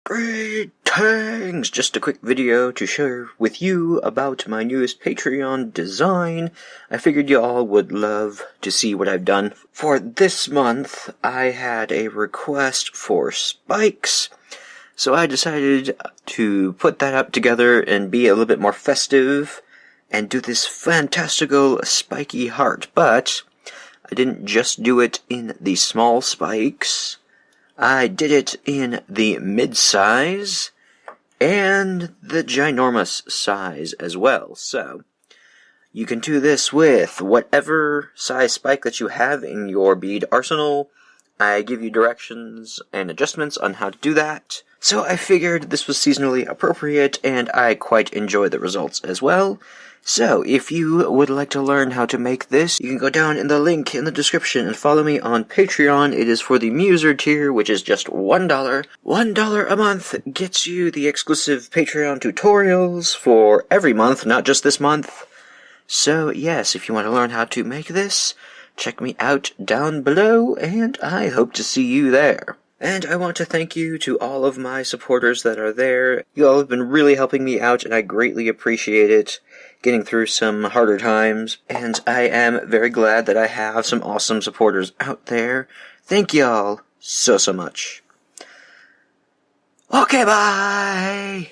Greetings! Just a quick video to share with you about my newest Patreon design. I figured you all would love to see what I've done. For this month, I had a request for spikes, so I decided to put that up together and be a little bit more festive and do this fantastical spiky heart. But I didn't just do it in the small spikes. I did it in the mid-size and the ginormous size as well. So you can do this with whatever size spike that you have in your bead arsenal. I give you directions and adjustments on how to do that. So I figured this was seasonally appropriate, and I quite enjoy the results as well. So, if you would like to learn how to make this, you can go down in the link in the description and follow me on Patreon. It is for the Muser tier, which is just $1. $1 a month gets you the exclusive Patreon tutorials for every month, not just this month. So, yes, if you want to learn how to make this, check me out down below, and I hope to see you there. And I want to thank you to all of my supporters that are there. You all have been really helping me out, and I greatly appreciate it, getting through some harder times. And I am very glad that I have some awesome supporters out there. Thank y'all so much. Okay, bye!